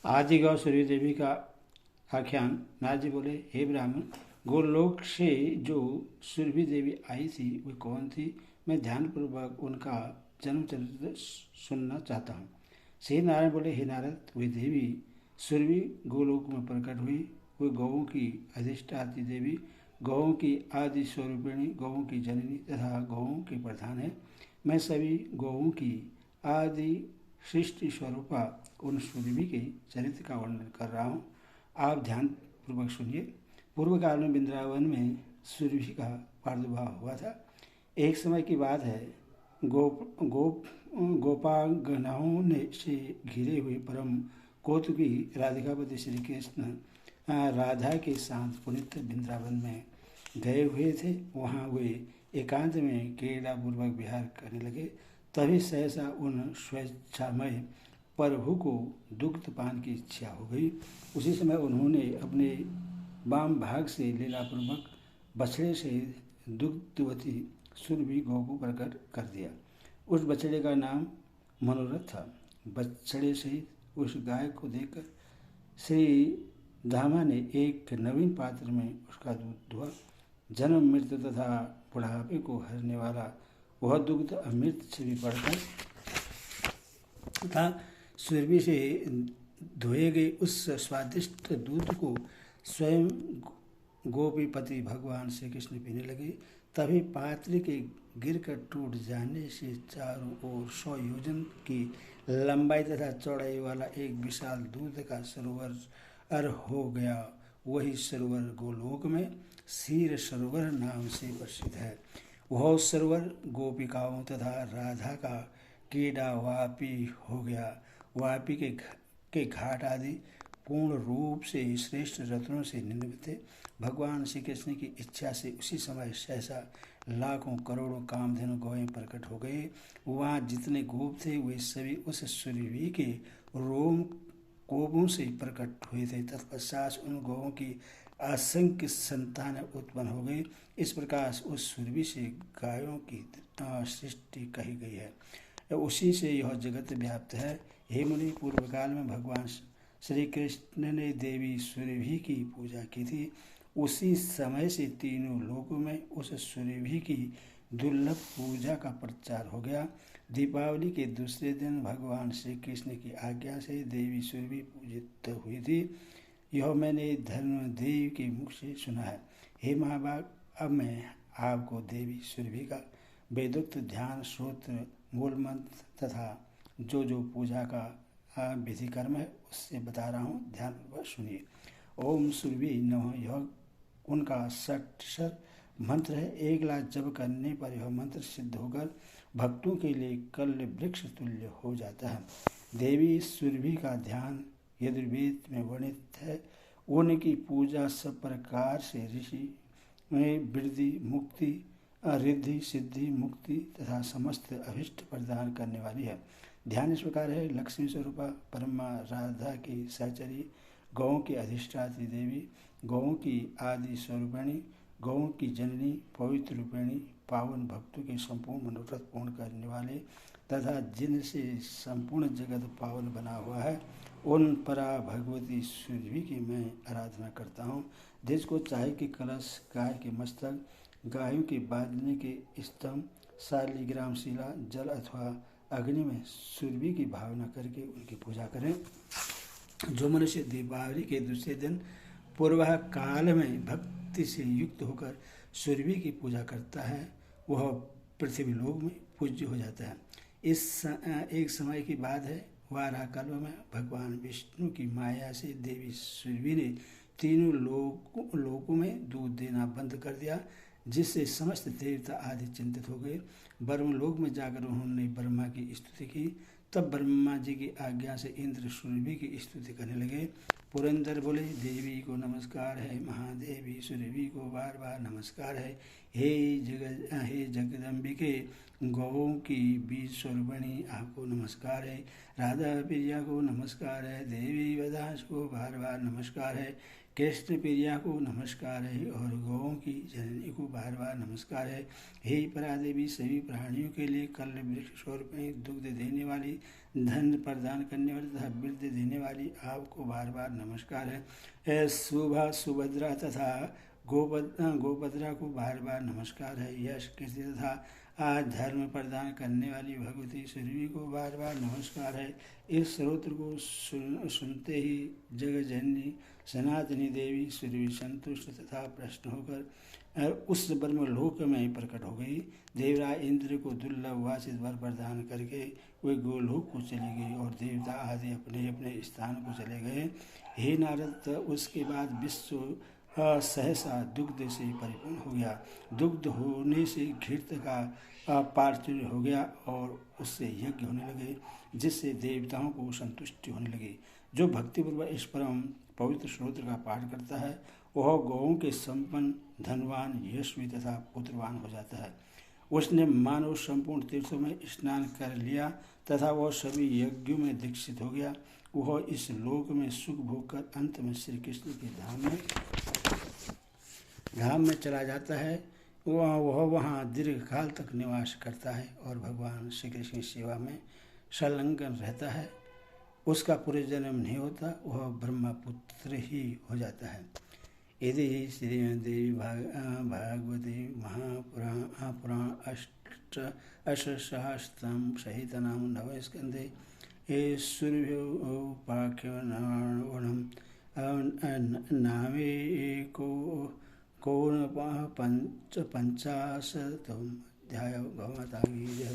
आदि गौ सूर्य देवी का आख्यान। नारद जी बोले, हे ब्राह्मण, गोलोक से जो सुरभि देवी आई थी वे कौन थी? मैं ध्यानपूर्वक उनका जन्म चरित्र सुनना चाहता हूँ। श्री नारायण बोले, हे नारद, वे देवी सुरभि गोलोक में प्रकट हुई। वे गौओं की अधिष्ठात्री देवी, गौओं की आदि स्वरूपिणी, गौओं की जननी तथा गौओं के प्रधान है। मैं सभी गौओं की आदि सृष्टि स्वरूपा उन सुरभि के चरित्र का वर्णन कर रहा हूँ। आप ध्यान पूर्वक सुनिए। पूर्व काल में वृंदावन में सुरभि का प्रादुर्भाव हुआ था। एक समय की बात है, गोपांगनाओं ने से घिरे हुए परम कौतुकी राधिकापति श्री कृष्ण राधा के साथ पुनित वृंदावन में गए हुए थे। वहाँ वे एकांत में क्रीड़ापूर्वक विहार करने लगे। तभी सहसा उन स्वेच्छामय प्रभु को दुग्ध पान की इच्छा हो गई। उसी समय उन्होंने अपने वाम भाग से लीलापूर्वक बछड़े से दुग्धवती सुरभि गौ को प्रकट कर दिया। उस बछड़े का नाम मनोरथ था। बछड़े सहित उस गाय को देखकर श्री धामा ने एक नवीन पात्र में उसका दूध दुहा। जन्म मृत्यु तथा बुढ़ापे को हरने वाला वह दुग्ध अमृत से भी बढ़कर तथा सुरभि से धोए गए उस स्वादिष्ट दूध को स्वयं गोपीपति भगवान श्री कृष्ण पीने लगे। तभी पात्र के गिरकर टूट जाने से चारों ओर 100 योजन की लंबाई तथा चौड़ाई वाला एक विशाल दूध का सरोवर हो गया। वही सरोवर गोलोक में क्षीर सरोवर नाम से प्रसिद्ध है। वह सरोवर गोपिकाओं तथा राधा का क्रीड़ा वापी हो गया। वापी के घाट आदि पूर्ण रूप से श्रेष्ठ रत्नों से निर्मित थे। भगवान श्री कृष्ण की इच्छा से उसी समय सहसा लाखों करोड़ों कामधेनु गौएं प्रकट हो गए। वहाँ जितने गोप थे वे सभी उस सुरभि के रोम कोपों से प्रकट हुए थे। तत्पश्चात उन गौओं की असंख्य संतान उत्पन्न हो गई। इस प्रकार उस सुरभि से गायों की सृष्टि कही गई है। उसी से यह जगत व्याप्त है। हे मुनि, पूर्व काल में भगवान श्री कृष्ण ने देवी सुरभि की पूजा की थी। उसी समय से तीनों लोकों में उस सुरभि की दुर्लभ पूजा का प्रचार हो गया। दीपावली के दूसरे दिन भगवान श्री कृष्ण की आज्ञा से देवी सुरभि पूजित हुई थी। यह मैंने धर्मदेव के मुख से सुना है। हे महाभाग, अब मैं आपको देवी सुरभि का वेदोक्त ध्यान सूत्र मूल मंत्र तथा जो जो पूजा का विधि कर्म है उससे बता रहा हूँ। ध्यानपूर्वक सुनिए। ओम सुरभि नमः, यह उनका षट्क्षर मंत्र है। 1 लाख जप करने पर यह मंत्र सिद्ध होकर भक्तों के लिए कल्य वृक्ष तुल्य हो जाता है। देवी सुरभि का ध्यान यजुर्वेद में वर्णित है। उनकी पूजा सब प्रकार से ऋषि में वृद्धि, मुक्ति, रिद्धि, सिद्धि, मुक्ति तथा समस्त अभिष्ट प्रदान करने वाली है। ध्यान इस प्रकार है। लक्ष्मी स्वरूपा परमा राधा की सहचरी, गौओं की अधिष्ठात्री देवी, गौओं की आदि स्वरूपिणी, गौओं की जननी, पवित्र रूपिणी, पावन भक्तों के संपूर्ण मनोरथ पूर्ण करने वाले तथा जिनसे संपूर्ण जगत पावन बना हुआ है, उन परा भगवती सुरभि की मैं आराधना करता हूँ। जिसको चाहे कि कलश, गाय के मस्तक, गायों के बांधने के स्तंभ, शालिग्राम शिला, जल अथवा अग्नि में सुरभि की भावना करके उनकी पूजा करें। जो मनुष्य दीपावली के दूसरे दिन पूर्व काल में भक्ति से युक्त होकर सुरभि की पूजा करता है वह पृथ्वी लोक में पूज्य हो जाता है। एक समय की बात है, वाराह कल्प में भगवान विष्णु की माया से देवी सुरभि ने तीनों लोकों में दूध देना बंद कर दिया, जिससे समस्त देवता आदि चिंतित हो गए। ब्रह्मलोक में जाकर उन्होंने ब्रह्मा की स्तुति की। तब ब्रह्मा जी की आज्ञा से इंद्र सुरभि की स्तुति करने लगे। पुरंदर बोले, देवी को नमस्कार है, महादेवी सुरभि को बार बार नमस्कार है। हे जगदम्बिके, गौओं की बीज स्वरूपिणी आपको नमस्कार है। राधा प्रिया को नमस्कार है। देवी वदांश को बार बार नमस्कार है। कृष्ण प्रिया को नमस्कार है और गौओं की जननी को बार बार नमस्कार है। हे परादेवी, सभी प्राणियों के लिए कल्य वृक्ष स्वरूपिणी, दुग्ध देने वाली, धन प्रदान करने वाली तथा वृद्धि देने वाली आपको बार बार नमस्कार है। शुभा सुभद्रा तथा गोभद्रा को बार बार नमस्कार है। यश कीर्ति तथा आज धर्म प्रदान करने वाली भगवती सुरभि को बार बार नमस्कार है। इस स्त्रोत्र को सुनते ही जगजननी सनातनी देवी सुरभि संतुष्ट तथा प्रश्न होकर उस ब्रह्मलोक में प्रकट हो गई। देवराज इंद्र को दुर्लभ वाचित वर प्रदान करके वे गोलोक को चली गई और देवता आदि अपने अपने स्थान को चले गए। हे नारद, उसके बाद विश्व सहसा दुग्ध से परिपूर्ण हो गया। दुग्ध होने से घृत का पार्थिव हो गया और उससे यज्ञ होने लगे, जिससे देवताओं को संतुष्टि होने लगी। जो भक्तिपूर्वक इस परम पवित्र स्त्रोत्र का पाठ करता है वह गौओं के संपन्न, धनवान, यशस्वी तथा पुत्रवान हो जाता है। उसने मानव संपूर्ण तीर्थों में स्नान कर लिया तथा वह सभी यज्ञों में दीक्षित हो गया। वह इस लोक में सुख भोग कर अंत में श्री कृष्ण के धाम में चला जाता है। वह वहाँ दीर्घकाल तक निवास करता है और भगवान श्री कृष्ण की सेवा में संलग्न रहता है। उसका पुनर्जन्म नहीं होता, वह ब्रह्मपुत्र ही हो जाता है। यदि श्रीमद्देवी भागवते महापुराण अष्टसहस्रम सहितनाम नवस्कंदे सुरभ्योपाख्यानम नामे पंचाशतम अध्याय भगवता गीता।